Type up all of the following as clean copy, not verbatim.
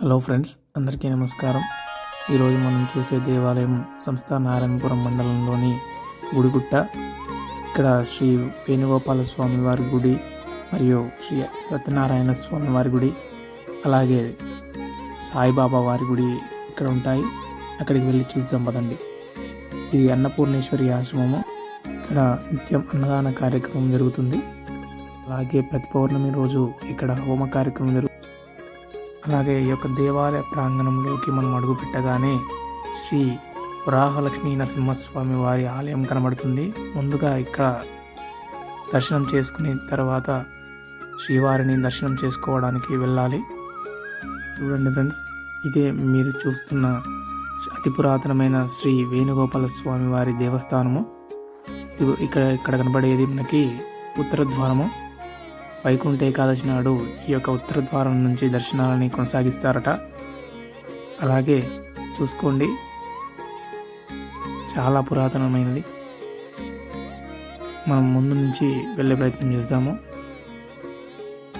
Hello friends, అందరికీ నమస్కారం. ఈరోజు మనం చూసే దేవాలయం సంస్థ నారాయణపురం మండలంలోని గుడిగుట్ట. ఇక్కడ శ్రీ వేణుగోపాల స్వామి వారి గుడి మరియు శ్రీ సత్యనారాయణ స్వామి వారి గుడి, అలాగే సాయిబాబా వారి గుడి ఇక్కడ ఉంటాయి. అక్కడికి వెళ్ళి చూద్దాం పదండి. ఇది అన్నపూర్ణేశ్వరి ఆశ్రమము. ఇక్కడ నిత్యం అన్నదాన కార్యక్రమం జరుగుతుంది. అలాగే ప్రతి పౌర్ణమి రోజు ఇక్కడ హోమ కార్యక్రమం జరుగుతుంది. అలాగే ఈ యొక్క దేవాలయ ప్రాంగణంలోకి మనం అడుగు పెట్టగానే శ్రీ వరాహలక్ష్మీ నరసింహస్వామి వారి ఆలయం కనబడుతుంది. ముందుగా ఇక్కడ దర్శనం చేసుకుని తర్వాత శ్రీవారిని దర్శనం చేసుకోవడానికి వెళ్ళాలి. చూడండి ఫ్రెండ్స్, ఇదే మీరు చూస్తున్న అతి పురాతనమైన శ్రీ వేణుగోపాల స్వామి వారి దేవస్థానము. ఇక్కడ కనబడేది మనకి ఉత్తర ద్వారము. వైకుంఠ ఏకాదశి నాడు ఈ యొక్క ఉత్తర ద్వారం నుంచి దర్శనాలని కొనసాగిస్తారట. అలాగే చూసుకోండి, చాలా పురాతనమైనది. మనం ముందు నుంచి వెళ్ళే ప్రయత్నం చేద్దాము.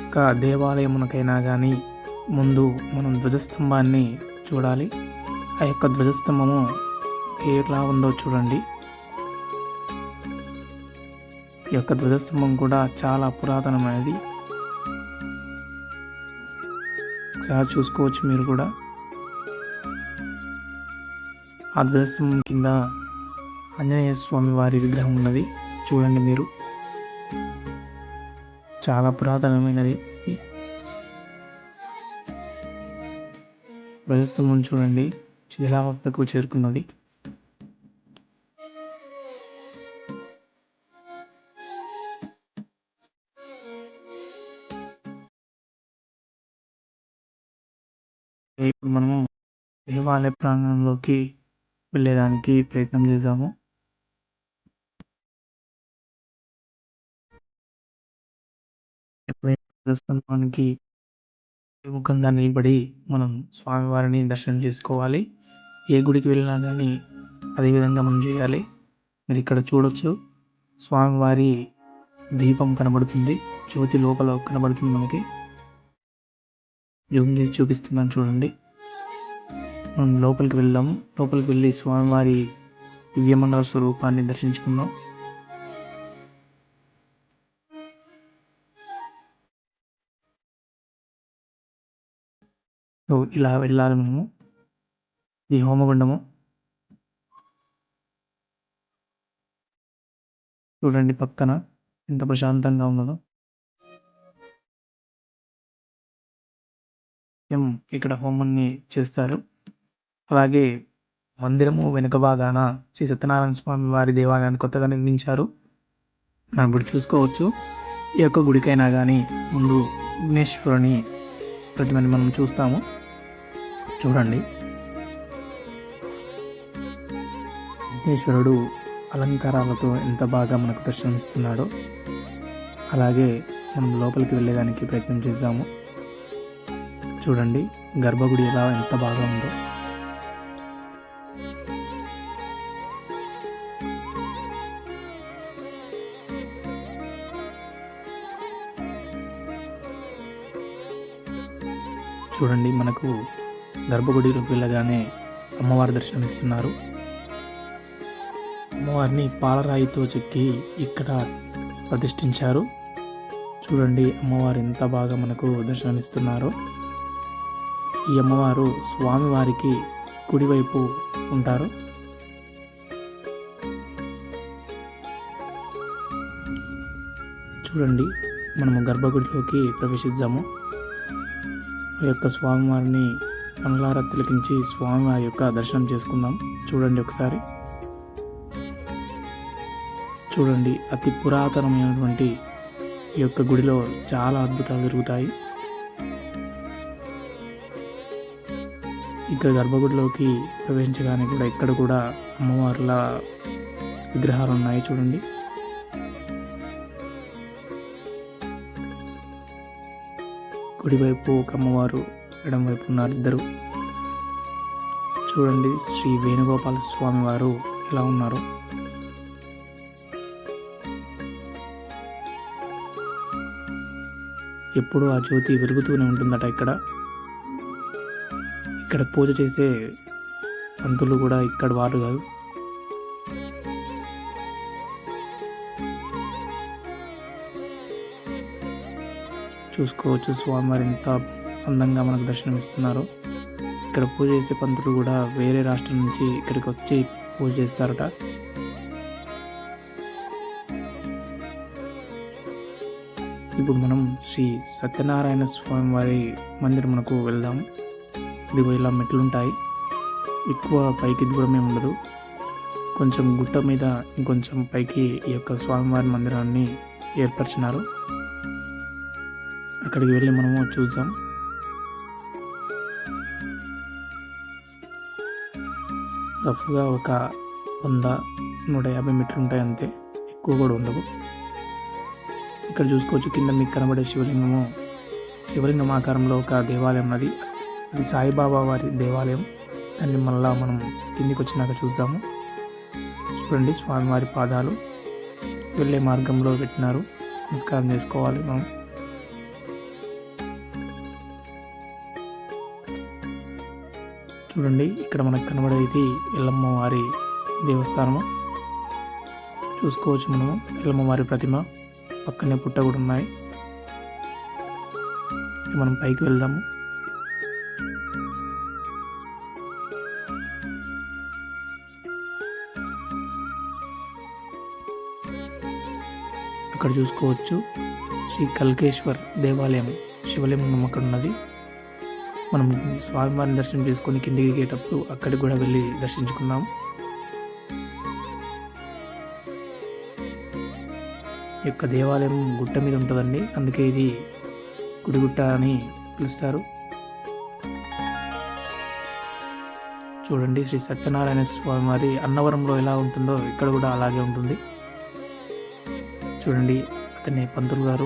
ఒక దేవాలయమునకైనా కానీ ముందు మనం ధ్వజస్తంభాన్ని చూడాలి. ఆ యొక్క ధ్వజస్తంభము ఎలా ఉందో చూడండి. ఈ యొక్క ధ్వజస్తంభం కూడా చాలా పురాతనమైనది. ఒకసారి చూసుకోవచ్చు మీరు కూడా. ఆ ధ్వజస్తంభం కింద ఆంజనేయ స్వామి వారి విగ్రహం ఉన్నది. చూడండి మీరు, చాలా పురాతనమైనది. ధ్వజస్తంభం చూడండి, శిథిలావస్థకు చేరుకున్నది. ఇప్పుడు మనము దేవాలయ ప్రాంగణంలోకి వెళ్ళేదానికి ప్రయత్నం చేద్దాము. ఎప్పుడైనా స్తంభానికి ముఖంగా నిలబడి మనం స్వామివారిని దర్శనం చేసుకోవాలి. ఏ గుడికి వెళ్ళినా కానీ అదేవిధంగా మనం చేయాలి. మీరు ఇక్కడ చూడొచ్చు, స్వామివారి దీపం కనబడుతుంది, జ్యోతి లోపల కనబడుతుంది. మనకి జూమ్ చేసి చూపిస్తున్నాను చూడండి. మనం లోపలికి వెళ్దాము. లోపలికి వెళ్ళి స్వామివారి దివ్యమండల స్వరూపాన్ని దర్శించుకుందాం. ఇలా వెళ్ళాలి మనము. ఈ హోమగుండము చూడండి, పక్కన ఎంత ప్రశాంతంగా ఉన్నదో. ఇక్కడ హోమాన్ని చేస్తారు. అలాగే మందిరము వెనుక భాగాన శ్రీ సత్యనారాయణ స్వామి వారి దేవాలయాన్ని కొత్తగా నిర్మించారు. మనం గుడి చూసుకోవచ్చు. ఈ యొక్క గుడికైనా కానీ ముందు విఘ్నేశ్వరుని ప్రతిమని మనం చూస్తాము. చూడండి, విఘ్నేశ్వరుడు అలంకారాలతో ఎంత బాగా మనకు దర్శనమిస్తున్నాడో. అలాగే మనం లోపలికి వెళ్ళేదానికి ప్రయత్నం చేద్దాము. చూడండి, గర్భగుడి ఎలా ఎంత బాగా ఉందో. చూడండి, మనకు గర్భగుడిలోకి వెళ్ళగానే అమ్మవారి దర్శనమిస్తున్నారు. అమ్మవారిని పాలరాయితో చెక్కి ఇక్కడ ప్రతిష్ఠించారు. చూడండి, అమ్మవారు ఎంత బాగా మనకు దర్శనమిస్తున్నారో. ఈ అమ్మవారు స్వామివారికి కుడివైపు ఉంటారు. చూడండి, మనము గర్భగుడిలోకి ప్రవేశిద్దాము. ఆ యొక్క స్వామివారిని కనులారా తిలకించి స్వామివారి యొక్క దర్శనం చేసుకుందాం. చూడండి ఒకసారి. చూడండి, అతి పురాతనమైనటువంటి ఈ యొక్క గుడిలో చాలా అద్భుతాలు జరుగుతాయి. ఇక్కడ గర్భగుడిలోకి ప్రవేశించగానే కూడా ఇక్కడ కూడా అమ్మవార్ల విగ్రహాలు ఉన్నాయి. చూడండి, కుడివైపు ఒక అమ్మవారు, ఎడం వైపు ఉన్నారు ఇద్దరు. చూడండి, శ్రీ వేణుగోపాల స్వామి వారు ఎలా ఉన్నారు. ఎప్పుడు ఆ జ్యోతి వెలుగుతూనే ఉంటుందట ఇక్కడ. ఇక్కడ పూజ చేసే పంతులు కూడా ఇక్కడ వారు కాదు. చూసుకోవచ్చు స్వామివారు ఎంత అందంగా మనకు దర్శనమిస్తున్నారు. ఇక్కడ పూజ చేసే పంతులు కూడా వేరే రాష్ట్రం నుంచి ఇక్కడికి వచ్చి పూజ చేస్తారట. ఇప్పుడు మనం శ్రీ సత్యనారాయణ స్వామి వారి మందిరమునకు వెళ్దాం. ఇదిగో ఇలా మెట్లుంటాయి. ఎక్కువ పైకి దూరం ఏమి ఉండదు. కొంచెం గుట్ట మీద ఇంకొంచెం పైకి ఈ యొక్క స్వామివారి మందిరాన్ని ఏర్పరిచినారు. అక్కడికి వెళ్ళి మనము చూద్దాం. రఫ్గా ఒక 100-150 మీటర్లు ఉంటాయి అంతే, ఎక్కువ కూడా ఉండవు. ఇక్కడ చూసుకోవచ్చు కింద మీకు కనబడే శివలింగం ఆకారంలో ఒక దేవాలయం ఉన్నది. అది సాయిబాబా వారి దేవాలయం. దాన్ని మళ్ళా మనం కిందికి వచ్చినాక చూద్దాము. చూడండి స్వామివారి పాదాలు వెళ్ళే మార్గంలో పెట్టినారు. నమస్కారం చేసుకోవాలి మనం. చూడండి ఇక్కడ మనకు కనబడేది ఎల్లమ్మ వారి దేవస్థానము. చూసుకోవచ్చు మనము ఎల్లమ్మ వారి ప్రతిమ, పక్కనే పుట్ట కూడా ఉన్నాయి. మనం పైకి వెళ్దాము. అక్కడ చూసుకోవచ్చు శ్రీ కల్కేశ్వర్ దేవాలయం, శివలింగం అక్కడ ఉన్నది. మనం స్వామివారిని దర్శనం చేసుకొని కిందికి దిగేటప్పుడు అక్కడికి కూడా వెళ్ళి దర్శించుకున్నాం. ఈ యొక్క దేవాలయం గుట్ట మీద ఉంటుందండి, అందుకే ఇది గుడిగుట్ట అని పిలుస్తారు. చూడండి శ్రీ సత్యనారాయణ స్వామి వారి అన్నవరంలో ఎలా ఉంటుందో ఇక్కడ కూడా అలాగే ఉంటుంది. చూడండి అతని పంతులు గారు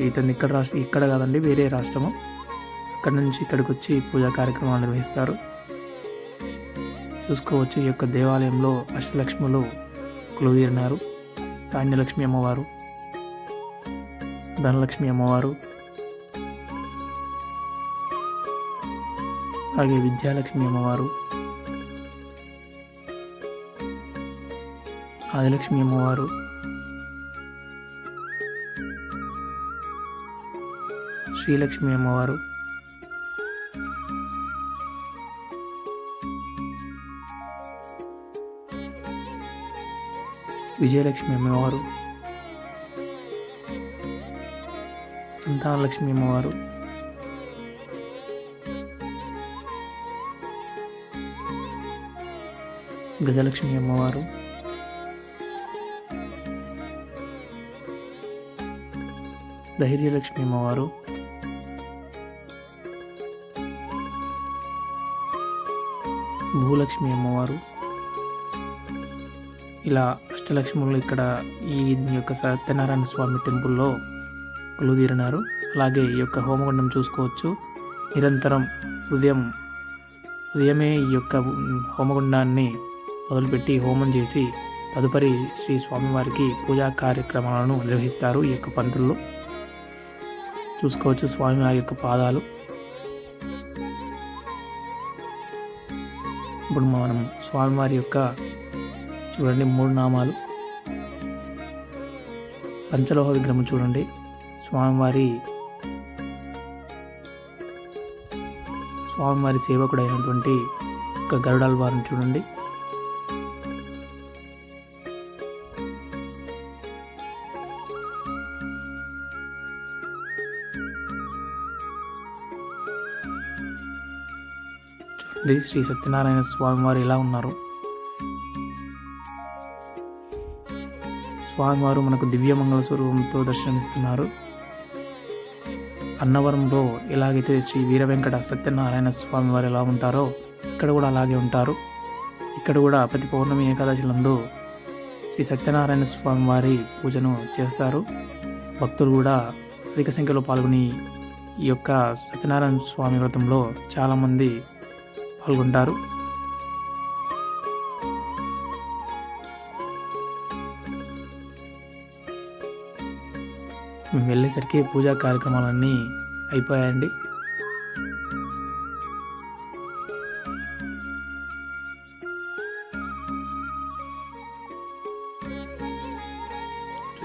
ఇతన్ని ఇక్కడ కాదండి, వేరే రాష్ట్రము. అక్కడ నుంచి ఇక్కడికి వచ్చి పూజా కార్యక్రమాలు నిర్వహిస్తారు. చూసుకోవచ్చు ఈ యొక్క దేవాలయంలో అష్టలక్ష్ములు కొలువుదీరినారు. ధాన్యలక్ష్మి అమ్మవారు, ధనలక్ష్మి అమ్మవారు, అలాగే విద్యాలక్ష్మి అమ్మవారు, ఆదిలక్ష్మి అమ్మవారు, శ్రీలక్ష్మి అమ్మవారు, విజయలక్ష్మి అమ్మవారు, సంతానలక్ష్మి అమ్మవారు, గజలక్ష్మి అమ్మవారు, ధైర్యలక్ష్మి అమ్మవారు, భూలక్ష్మి అమ్మవారు, ఇలా అష్టలక్ష్ములు ఇక్కడ ఈ యొక్క సత్యనారాయణ స్వామి టెంపుల్లో కొలువుదీరినారు. అలాగే ఈ యొక్క హోమగుండం చూసుకోవచ్చు. నిరంతరం ఉదయమే ఈ యొక్క హోమగుండాన్ని మొదలుపెట్టి హోమం చేసి తదుపరి శ్రీ స్వామివారికి పూజా కార్యక్రమాలను నిర్వహిస్తారు ఈ యొక్క పంతుల్లో. చూసుకోవచ్చు స్వామివారి యొక్క పాదాలు. ఇప్పుడు మనం స్వామివారి యొక్క చూడండి 3 నామాలు, పంచలోహ విగ్రహం చూడండి, స్వామివారి సేవకుడు అయినటువంటి ఒక గరుడాల్వారిని చూడండి. చూడండి శ్రీ సత్యనారాయణ స్వామివారు ఎలా ఉన్నారు. స్వామివారు మనకు దివ్యమంగళ స్వరూపంతో దర్శనమిస్తున్నారు. అన్నవరంలో ఎలాగైతే శ్రీ వీర వెంకట సత్యనారాయణ స్వామివారు ఎలా ఉంటారో ఇక్కడ కూడా అలాగే ఉంటారు. ఇక్కడ కూడా ప్రతి పౌర్ణమి ఏకాదశిలందు శ్రీ సత్యనారాయణ స్వామివారి పూజను చేస్తారు. భక్తులు కూడా అధిక సంఖ్యలో పాల్గొని ఈ యొక్క సత్యనారాయణ స్వామి వ్రతంలో చాలామంది పాల్గొంటారు. మేము వెళ్ళేసరికి పూజా కార్యక్రమాలన్నీ అయిపోయాయండి.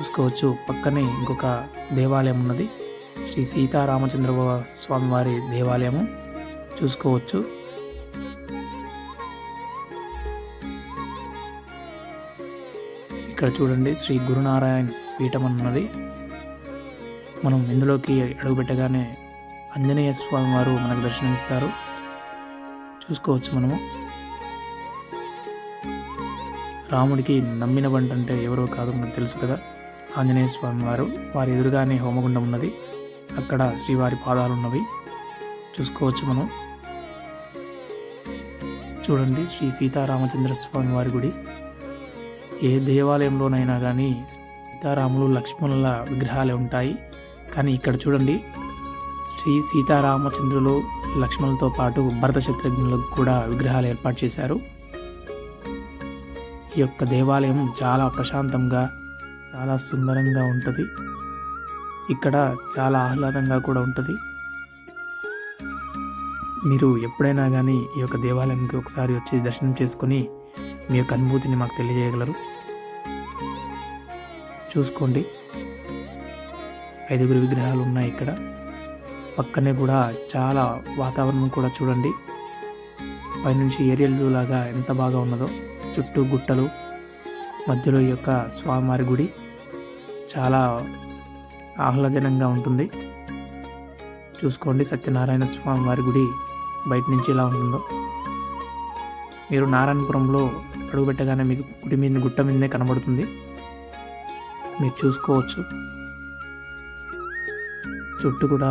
చూసుకోవచ్చు. పక్కనే ఇంకొక దేవాలయం ఉన్నది. శ్రీ సీతారామచంద్ర స్వామి వారి దేవాలయము చూసుకోవచ్చు. ఇక్కడ చూడండి శ్రీ గురునారాయణ పీఠం అన్నది. మనం ఇందులోకి అడుగుపెట్టగానే ఆంజనేయ స్వామి వారు మనకు దర్శనమిస్తారు. చూసుకోవచ్చు. మనము రాముడికి నమ్మిన బంట అంటే ఎవరో కాదు మనకు తెలుసు కదా, ఆంజనేయ స్వామి వారు. వారి ఎదురుగానే హోమగుండం ఉన్నది. అక్కడ శ్రీవారి పాదాలు ఉన్నవి చూసుకోవచ్చు. మనం చూడండి శ్రీ సీతారామచంద్ర స్వామి వారి గుడి. ఏ దేవాలయంలోనైనా కానీ సీతారాములు లక్ష్మణుల విగ్రహాలే ఉంటాయి. కానీ ఇక్కడ చూడండి శ్రీ సీతారామచంద్రులు లక్ష్మణులతో పాటు భరత శత్రుఘ్నులకు కూడా విగ్రహాలు ఏర్పాటు చేశారు. ఈ యొక్క దేవాలయం చాలా ప్రశాంతంగా చాలా సుందరంగా ఉంటుంది. ఇక్కడ చాలా ఆహ్లాదంగా కూడా ఉంటుంది. మీరు ఎప్పుడైనా కానీ ఈ యొక్క దేవాలయానికి ఒకసారి వచ్చి దర్శనం చేసుకొని మీ యొక్క అనుభూతిని మాకు తెలియజేయగలరు. చూసుకోండి 5 విగ్రహాలు ఉన్నాయి ఇక్కడ. పక్కనే కూడా చాలా వాతావరణం కూడా చూడండి. పైనుంచి ఏరియల్ వ్యూ లాగా ఎంత బాగా ఉన్నదో. చుట్టూ గుట్టలు, మధ్యలో ఈ యొక్క స్వామివారి గుడి చాలా ఆహ్లాదకరంగా ఉంటుంది. చూసుకోండి సత్యనారాయణ స్వామి వారి గుడి బయట నుంచి ఎలా ఉంటుందో. మీరు నారాయణపురంలో అడుగుపెట్టగానే మీకు గుట్ట మీదనే కనబడుతుంది. మీరు చూసుకోవచ్చు. చుట్టూ కూడా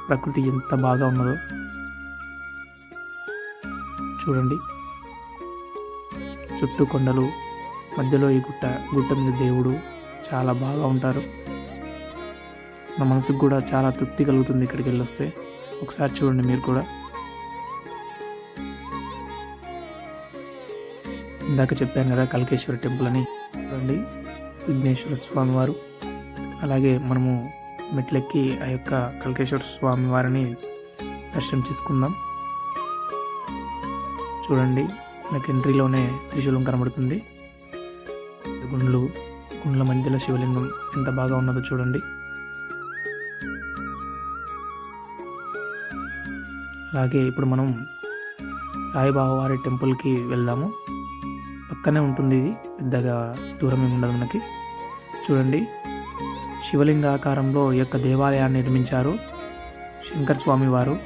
ప్రకృతి ఎంత బాగా ఉన్నదో చూడండి. చుట్టూ కొండలు, మధ్యలో ఈ గుట్ట మీద దేవుడు చాలా బాగా ఉంటారు. నా మనసుకు కూడా చాలా తృప్తి కలుగుతుంది ఇక్కడికి వెళ్ళొస్తే. ఒకసారి చూడండి మీరు కూడా. ఇందాక చెప్పాను కదా కల్కేశ్వర టెంపుల్ అని. చూడండి విఘ్నేశ్వర స్వామి వారు. అలాగే మనము మెట్లెక్కి ఆ యొక్క కల్కేశ్వర స్వామి వారిని దర్శనం చేసుకుందాం. చూడండి మనకి ఎంట్రీలోనే త్రిశూలం కనబడుతుంది. గుండ్ల మధ్యలో శివలింగం ఎంత బాగా ఉన్నదో చూడండి. అలాగే ఇప్పుడు మనం సాయిబాబా వారి టెంపుల్కి వెళ్దాము. పక్కనే ఉంటుంది, ఇది పెద్దగా దూరం ఏమి ఉండదు మనకి. చూడండి శివలింగ ఆకారంలో ఈ యొక్క దేవాలయాన్ని నిర్మించారు శంకర స్వామి వారు.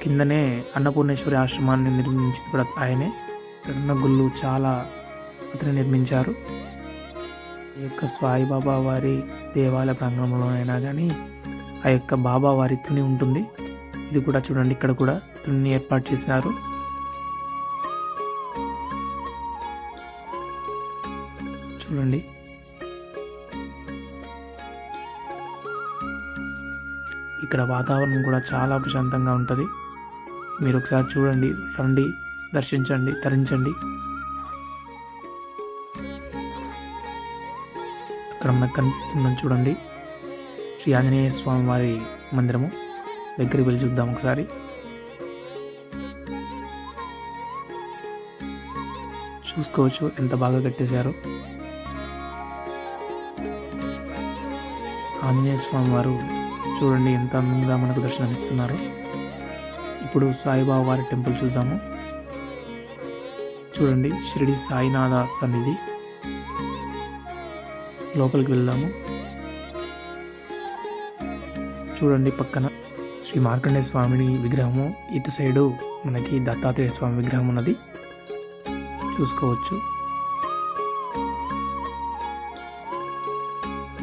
కిందనే అన్నపూర్ణేశ్వరి ఆశ్రమాన్ని నిర్మించింది కూడా ఆయనే. ఇక్కడ గుళ్ళు చాలా అతను నిర్మించారు. ఈ యొక్క సాయిబాబా వారి దేవాలయ ప్రాంగణంలోనైనా కానీ ఆ యొక్క బాబా వారి తుని ఉంటుంది. ఇది కూడా చూడండి, ఇక్కడ కూడా తుని ఏర్పాటు చేసినారు. చూడండి ఇక్కడ వాతావరణం కూడా చాలా ప్రశాంతంగా ఉంటుంది. మీరు ఒకసారి చూడండి, రండి, దర్శించండి, తరించండి. అక్కడ మనకు కనిపిస్తుందని చూడండి శ్రీ ఆంజనేయ స్వామి వారి మందిరము. దగ్గరికి వెళ్ళి చూద్దాం ఒకసారి. చూసుకోవచ్చు ఎంత బాగా కట్టేశారు. ఆంజనేయ స్వామి వారు చూడండి ఎంత అందంగా మనకు దర్శనమిస్తున్నారు. ఇప్పుడు సాయిబాబా వారి టెంపుల్ చూద్దాము. చూడండి షిరిడి సాయినాథ సన్నిధి. లోపలికి వెళ్దాము. చూడండి పక్కన శ్రీ మార్కండేయ స్వామిని విగ్రహము, ఇటు సైడు మనకి దత్తాత్రేయ స్వామి విగ్రహం ఉన్నది చూసుకోవచ్చు.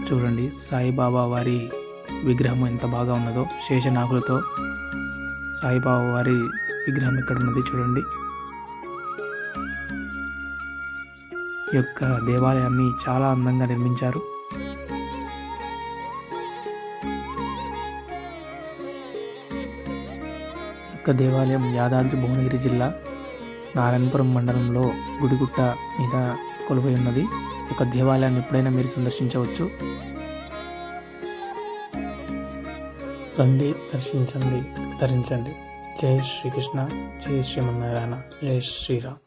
చూడండి సాయిబాబా వారి విగ్రహం ఎంత బాగా ఉన్నదో. శేషనాగులతో సాయిబాబా వారి విగ్రహం ఇక్కడ ఉన్నది చూడండి. ఈ యొక్క దేవాలయాన్ని చాలా అందంగా నిర్మించారు. ఈ యొక్క దేవాలయం యాదాద్రి భువనగిరి జిల్లా నారాయణపురం మండలంలో గుడిగుట్ట మీద కొలువై ఉన్నది. ఈ యొక్క దేవాలయాన్ని ఎప్పుడైనా మీరు సందర్శించవచ్చు. రండి, దర్శించండి, ధరించండి. జై శ్రీకృష్ణ, జై శ్రీమన్నారాయణ, జై శ్రీరామ్.